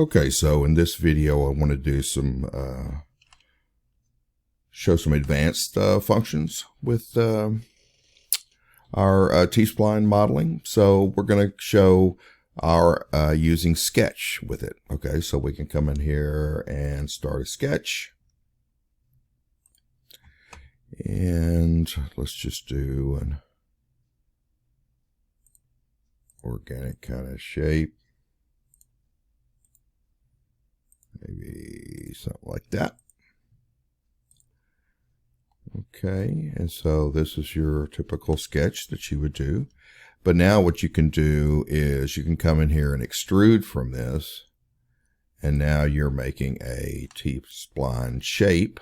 Okay, so in this video I want to do some show some advanced functions with our T-spline modeling. So we're going to show our using sketch with it. Okay, so we can come in here and start a sketch. And let's just do an organic kind of shape. Maybe something like that. Okay, and so this is your typical sketch that you would do. But now what you can do is you can come in here and extrude from this. And now you're making a T-spline shape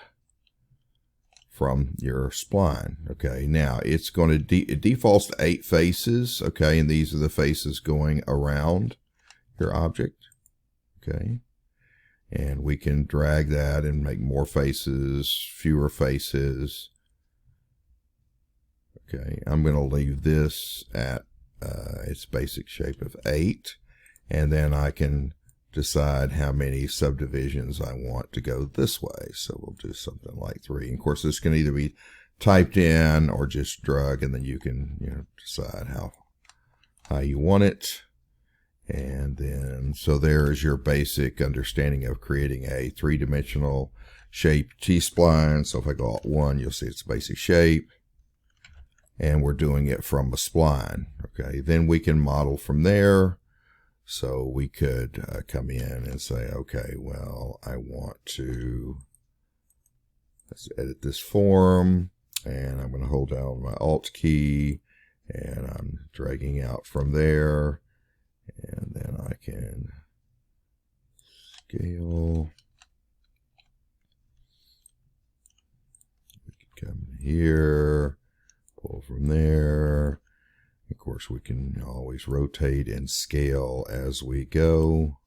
from your spline. Okay, now it's going to it defaults to 8 faces. Okay, and these are the faces going around your object. Okay, and we can drag that and make more faces, fewer faces. Okay, I'm going to leave this at its basic shape of 8, and then I can decide how many subdivisions I want to go this way. So we'll do something like 3. And of course, this can either be typed in or just drag, and then you can decide how you want it. And then, so there's your basic understanding of creating a 3-dimensional shape T-spline. So if I go Alt-1, you'll see it's a basic shape. And we're doing it from a spline. Okay, then we can model from there. So we could come in and say, okay, well, I want to, let's edit this form. And I'm going to hold down my Alt key. And I'm dragging out from there. And then I can scale. We can come in here, pull from there. Of course, we can always rotate and scale as we go.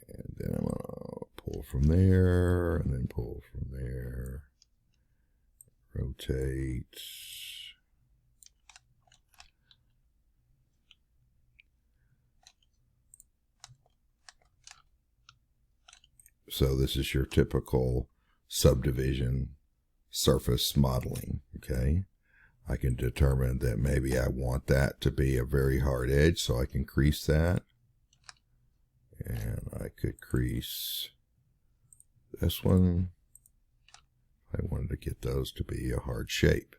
And then I'm going to pull from there, and then pull from there, rotate. So this is your typical subdivision surface modeling, okay? I can determine that maybe I want that to be a very hard edge, so I can crease that. And I could crease this one. I wanted to get those to be a hard shape.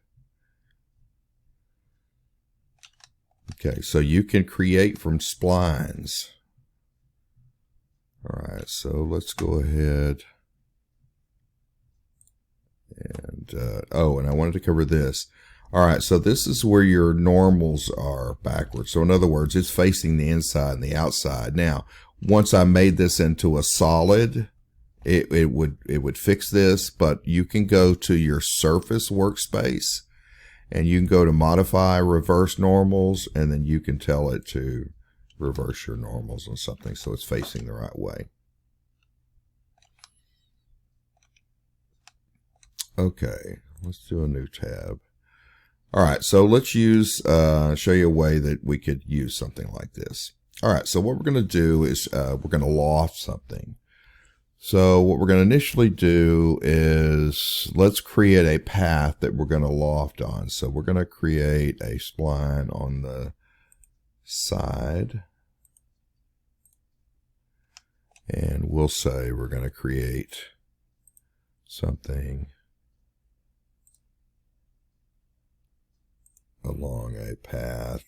Okay, so you can create from splines. All right, so let's go ahead and, and I wanted to cover this. All right, so this is where your normals are backwards. So in other words, it's facing the inside and the outside. Now, once I made this into a solid, it would fix this, but you can go to your surface workspace and you can go to modify reverse normals, and then you can tell it to reverse your normals on something so it's facing the right way. Okay, let's do a new tab. All right, so let's show you a way that we could use something like this. All right, so what we're going to do is we're going to loft something. So what we're going to initially do is let's create a path that we're going to loft on. So we're going to create a spline on the side. And we'll say we're going to create something along a path.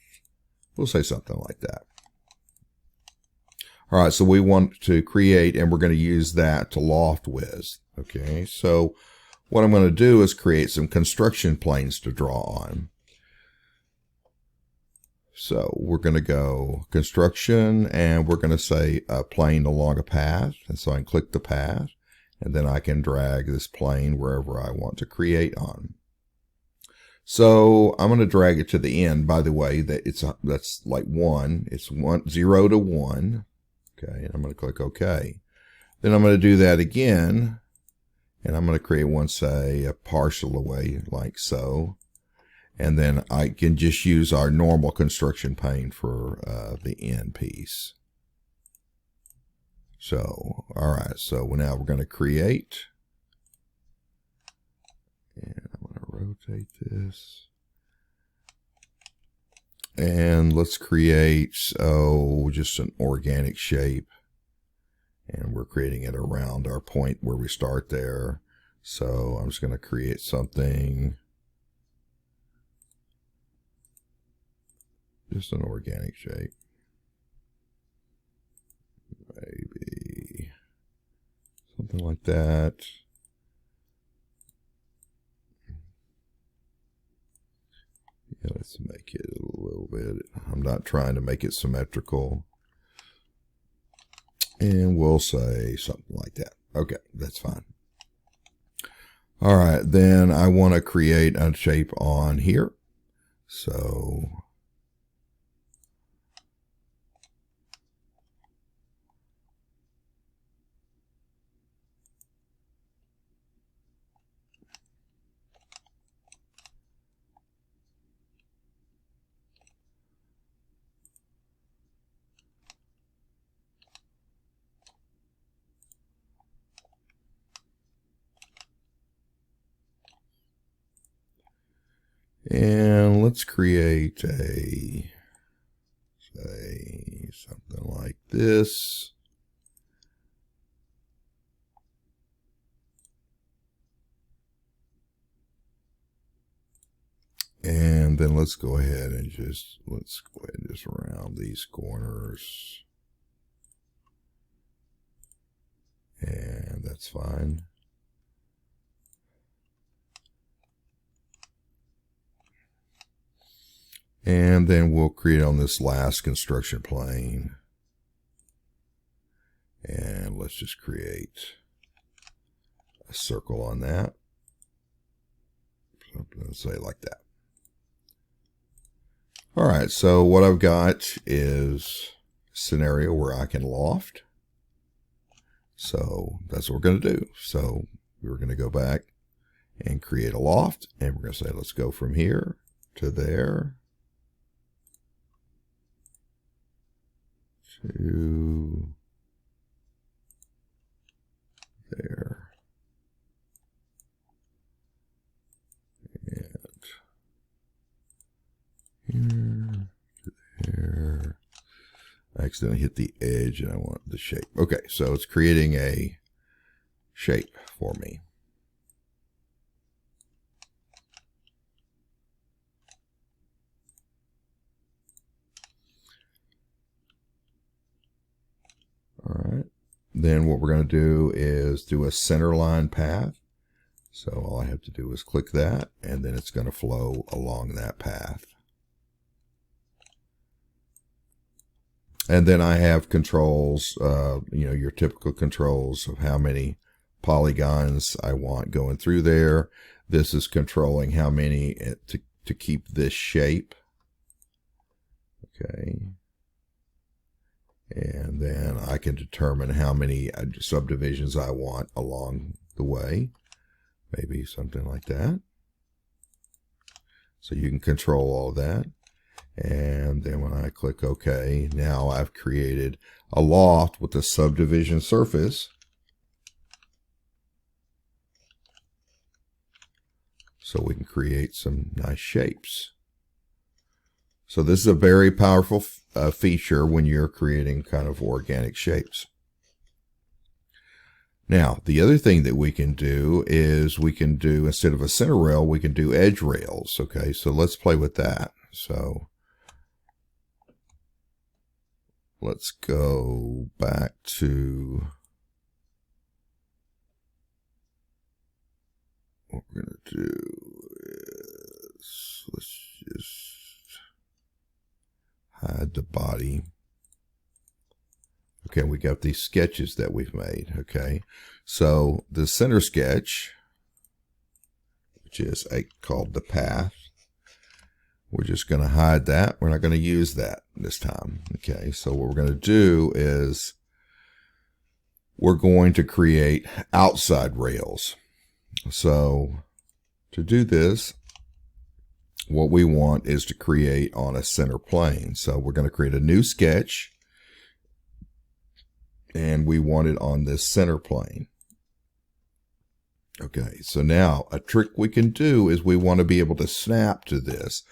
We'll say something like that. All right, so we want to create, and we're going to use that to loft with. Okay, so what I'm going to do is create some construction planes to draw on. So we're going to go construction, and we're going to say a plane along a path. And so I can click the path, and then I can drag this plane wherever I want to create on. So I'm going to drag it to the end. By the way, that's like 1. It's 0 to 1. Okay, and I'm going to click OK. Then I'm going to do that again, And I'm going to create one, say, a partial away like so. And then I can just use our normal construction pane for the end piece. So, all right, so now we're going to create. And I'm going to rotate this. And let's create, just an organic shape. And we're creating it around our point where we start there. So I'm just going to create something. Just an organic shape. Maybe something like that. Yeah, let's make it a little bit. I'm not trying to make it symmetrical. And we'll say something like that. Okay, that's fine. All right, then I want to create a shape on here. So and let's create say something like this. And then let's go ahead and just round these corners. And that's fine. And then we'll create on this last construction plane. And let's just create a circle on that. Something say like that. All right, so what I've got is a scenario where I can loft. So that's what we're going to do. So we're going to go back and create a loft. And we're going to say, let's go from here to there. To there. And here to there. I accidentally hit the edge and I want the shape. Okay, so it's creating a shape for me. All right. Then what we're going to do is do a center line path. So all I have to do is click that, and then it's going to flow along that path. And then I have controls, your typical controls of how many polygons I want going through there. This is controlling how many to keep this shape. Okay. And then I can determine how many subdivisions I want along the way. Maybe something like that. So you can control all that. And then when I click OK, now I've created a loft with a subdivision surface. So we can create some nice shapes. So this is a very powerful feature when you're creating kind of organic shapes. Now, the other thing that we can do is instead of a center rail, we can do edge rails. Okay, so let's play with that. So let's go back to what we're going to do is let's just hide the body. Okay, we got these sketches that we've made. Okay, so the center sketch, which is called the path, we're just going to hide that. We're not going to use that this time. Okay, so what we're going to do is we're going to create outside rails. So to do this, what we want is to create on a center plane. So we're going to create a new sketch, and we want it on this center plane. Okay, so now a trick we can do is we want to be able to snap to this.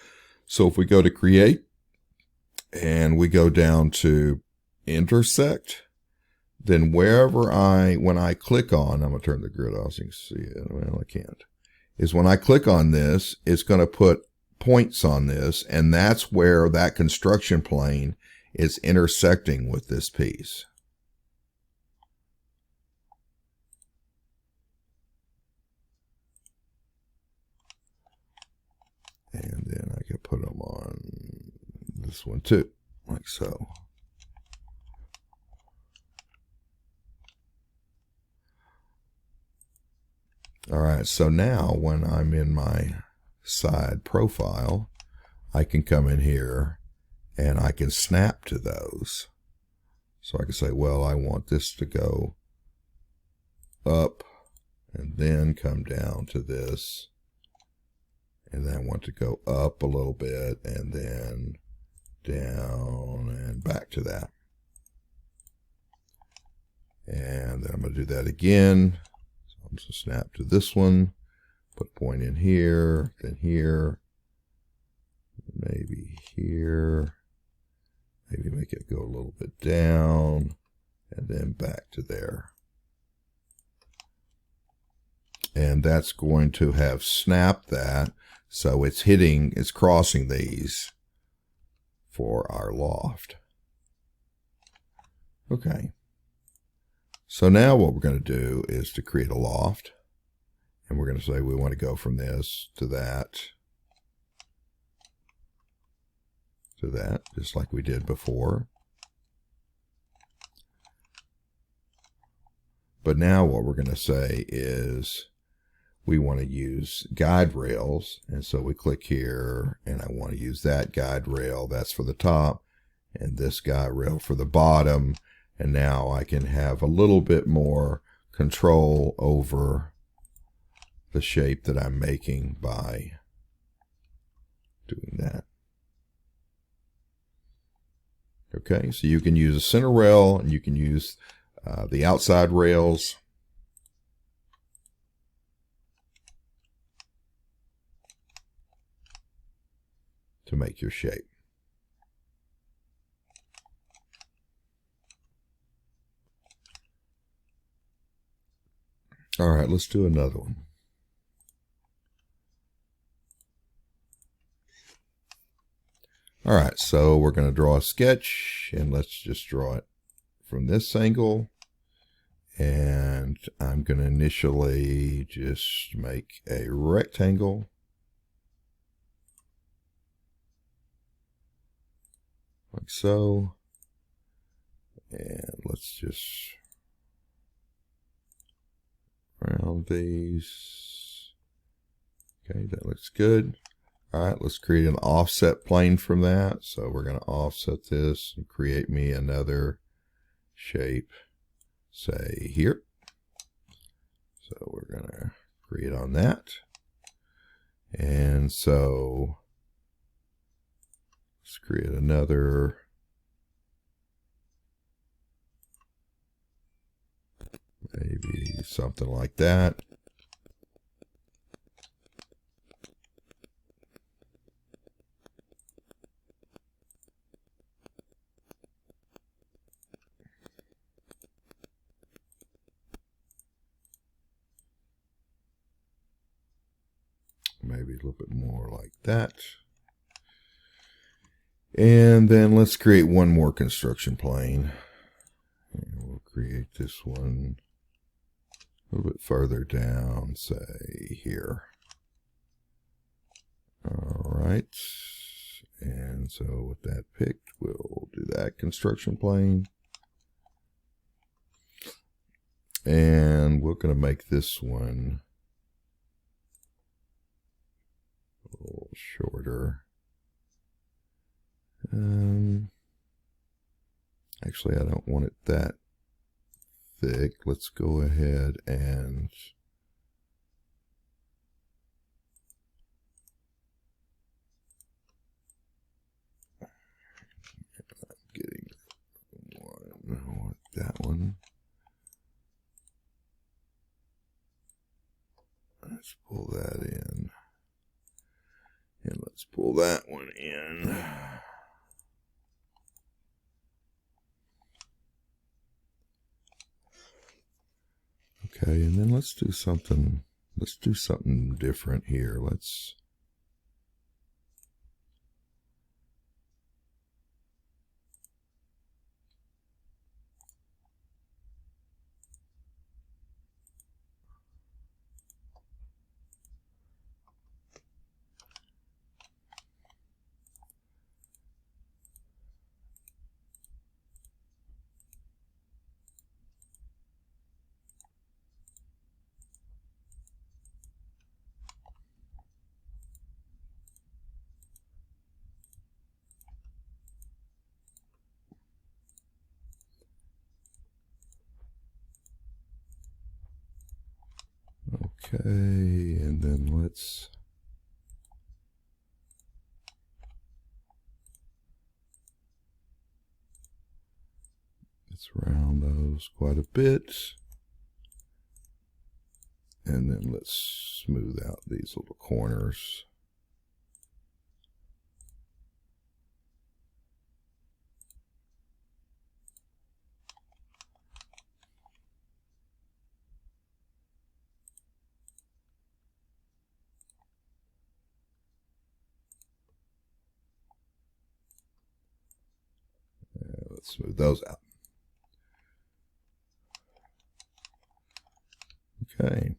So if we go to create and we go down to intersect, then wherever when I click on, I'm going to turn the grid off so you can see it. Well, I can't. Is when I click on this, it's going to put points on this, and that's where that construction plane is intersecting with this piece. And then I can put them on this one too, like so. All right, so now when I'm in my side profile, I can come in here and I can snap to those. So I can say, well, I want this to go up and then come down to this. And then I want to go up a little bit and then down and back to that. And then I'm going to do that again. So I'm just going to snap to this one, put a point in here, then here, maybe here, maybe make it go a little bit down, and then back to there. And that's going to have snapped that. So it's crossing these for our loft. Okay. So now what we're going to do is to create a loft. And we're going to say we want to go from this to that, just like we did before. But now what we're going to say is we want to use guide rails, and so we click here, and I want to use that guide rail. That's for the top, and this guide rail for the bottom. And now I can have a little bit more control over the shape that I'm making by doing that. Okay, so you can use a center rail, and you can use the outside rails. To make your shape. All right, let's do another one. All right, so we're going to draw a sketch, and let's just draw it from this angle. And I'm going to initially just make a rectangle. Like so. And let's just round these. Okay, that looks good. All right, let's create an offset plane from that. So we're going to offset this and create me another shape, say here. So we're going to create on that. And so let's create another maybe something like that. Maybe a little bit more like that. And then let's create one more construction plane. And we'll create this one a little bit further down, say here. All right. And so with that picked, we'll do that construction plane. And we're going to make this one a little shorter. Actually, I don't want it that thick. Let's go ahead and that one. Let's pull that in. And let's pull that one in. Okay, and then let's do something different here. Let's okay, and then let's round those quite a bit. And then let's smooth out these little corners. Let's smooth those out. Okay.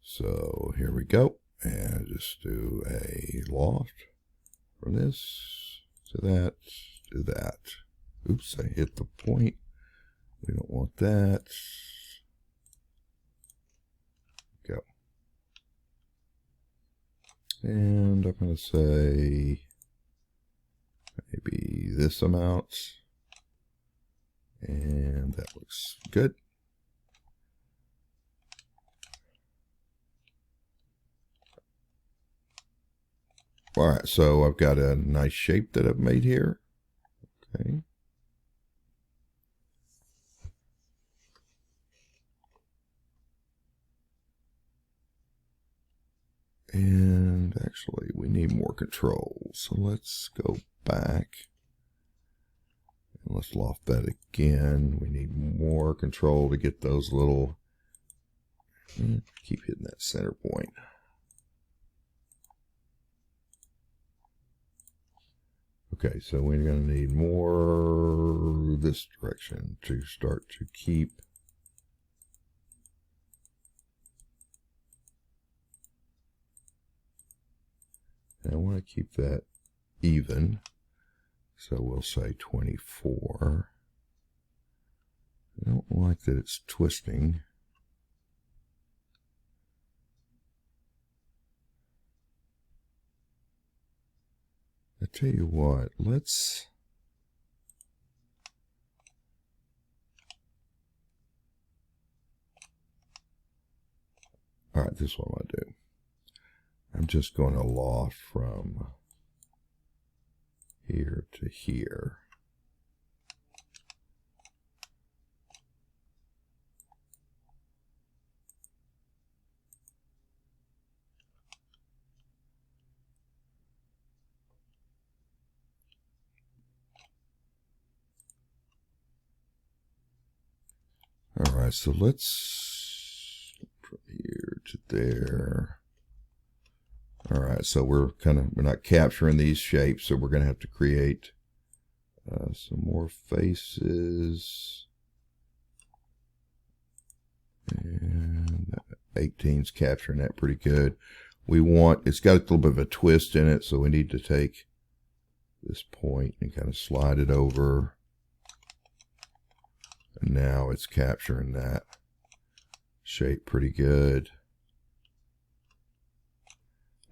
So here we go. And just do a loft from this to that to that. Oops, I hit the point. We don't want that. Go. And I'm going to say maybe this amount. And that looks good. All right, so I've got a nice shape that I've made here. Okay. And actually, we need more control. So let's go back. And let's loft that again. We need more control to get those little... Keep hitting that center point. Okay, so we're going to need more this direction to start to keep and I want to keep that even, so we'll say 24. I don't like that it's twisting. I tell you what, let's all right, this is what I'm going to do. I'm just going to loft from here to here. All right, so let's from here to there. All right, so we're not capturing these shapes, so we're going to have to create some more faces. And 18's capturing that pretty good. It's got a little bit of a twist in it, so we need to take this point and kind of slide it over. And now it's capturing that shape pretty good.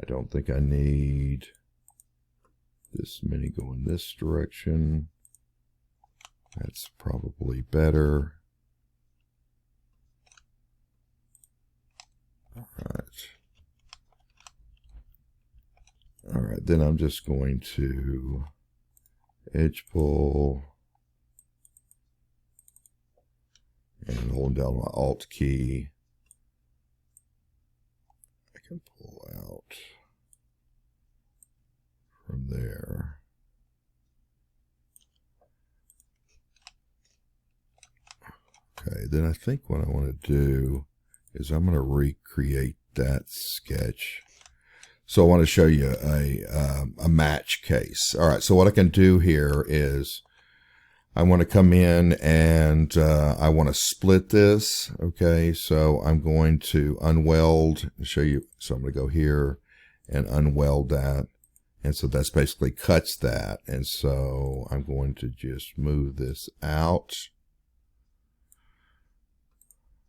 I don't think I need this many going this direction. That's probably better. All right. All right, then I'm just going to edge pull And holding down my Alt key, I can pull out from there. Okay, then I think what I want to do is I'm going to recreate that sketch. So I want to show you a match case. All right, so what I can do here is I want to come in and I want to split this. Okay, so I'm going to unweld and show you. So I'm going to go here and unweld that. And so that's basically cuts that. And so I'm going to just move this out.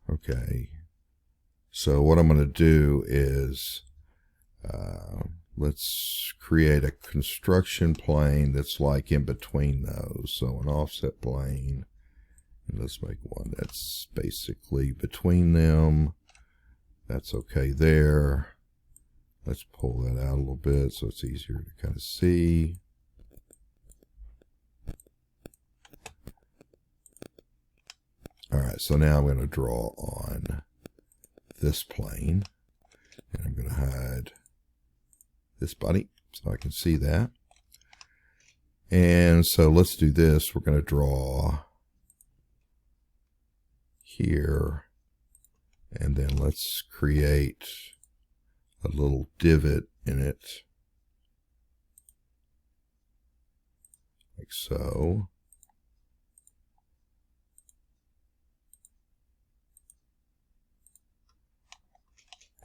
Okay, so what I'm going to do is let's create a construction plane that's like in between those. So an offset plane, and let's make one that's basically between them. That's okay there. Let's pull that out a little bit so it's easier to kind of see. All right, so now I'm going to draw on this plane, and I'm going to hide this body so I can see that. And so let's do this. We're going to draw here, and then let's create a little divot in it, like so.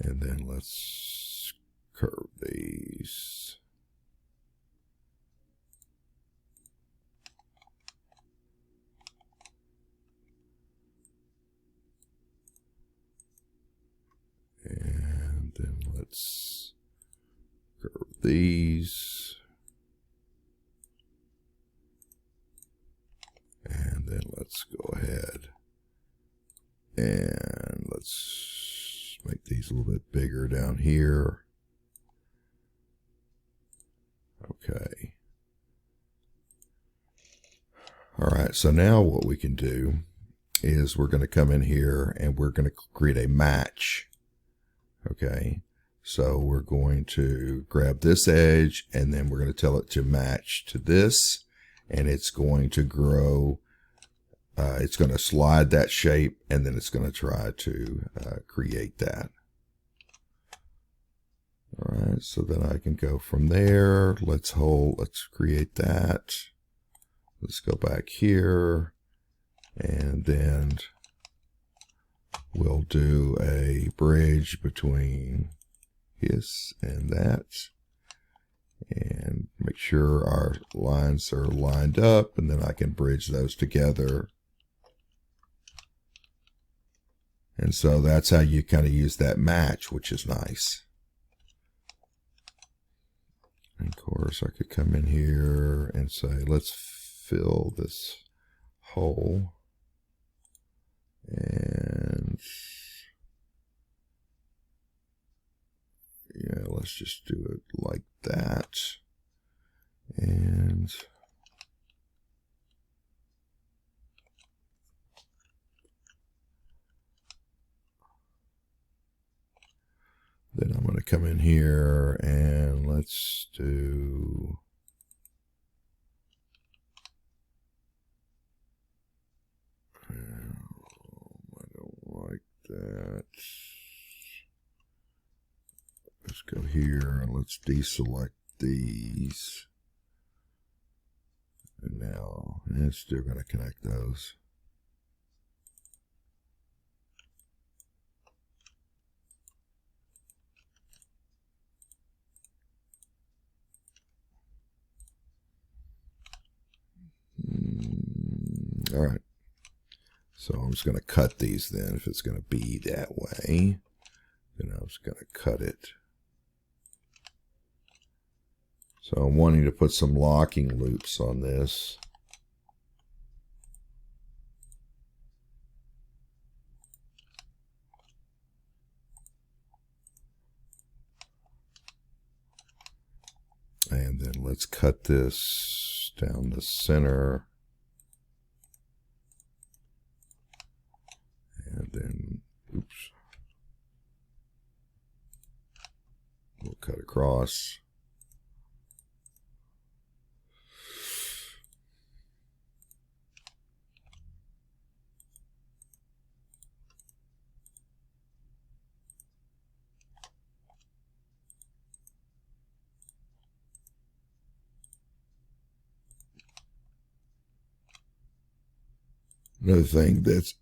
And then let's curve these. And then let's curve these. And then let's go ahead and let's make these a little bit bigger down here. Okay. All right, so now what we can do is we're going to come in here and we're going to create a match. Okay, so we're going to grab this edge and then we're going to tell it to match to this, and it's going to grow. It's going to slide that shape, and then it's going to try to create that. All right, so then I can go from there. Let's create that. Let's go back here, and then we'll do a bridge between this and that, and make sure our lines are lined up, and then I can bridge those together. And so that's how you kind of use that match, which is nice. And of course, I could come in here and say, let's fill this hole. And yeah, let's just do it like that. And then I'm going to come in here and let's do I don't like that. Let's go here and let's deselect these. And now it's still going to connect those. All right, so I'm just going to cut these then. If it's going to be that way, then I'm just going to cut it. So I'm wanting to put some locking loops on this. And then let's cut this down the center. And then, oops, we'll cut across. Another thing that's,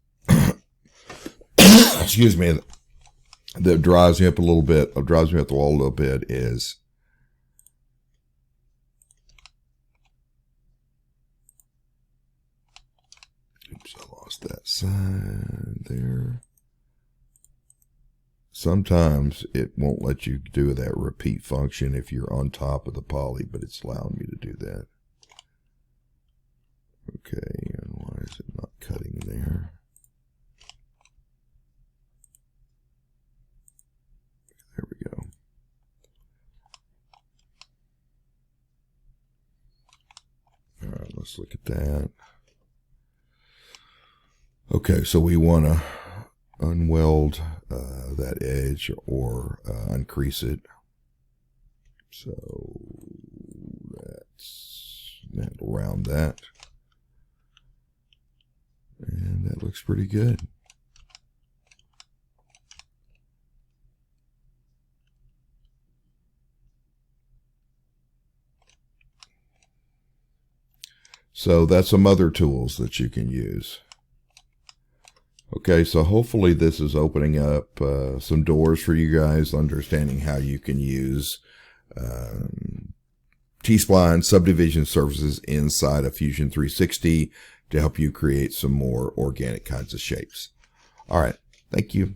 excuse me, that drives me up a little bit, drives me up the wall a little bit is oops, I lost that side there. Sometimes it won't let you do that repeat function if you're on top of the poly, but it's allowing me to do that. Okay, and why is it not cutting there? There we go. All right, let's look at that. Okay, so we want to unweld that edge or uncrease it. So that'll round that. And that looks pretty good. So that's some other tools that you can use. Okay, so hopefully this is opening up some doors for you guys, understanding how you can use T-spline subdivision surfaces inside of Fusion 360 to help you create some more organic kinds of shapes. All right, thank you.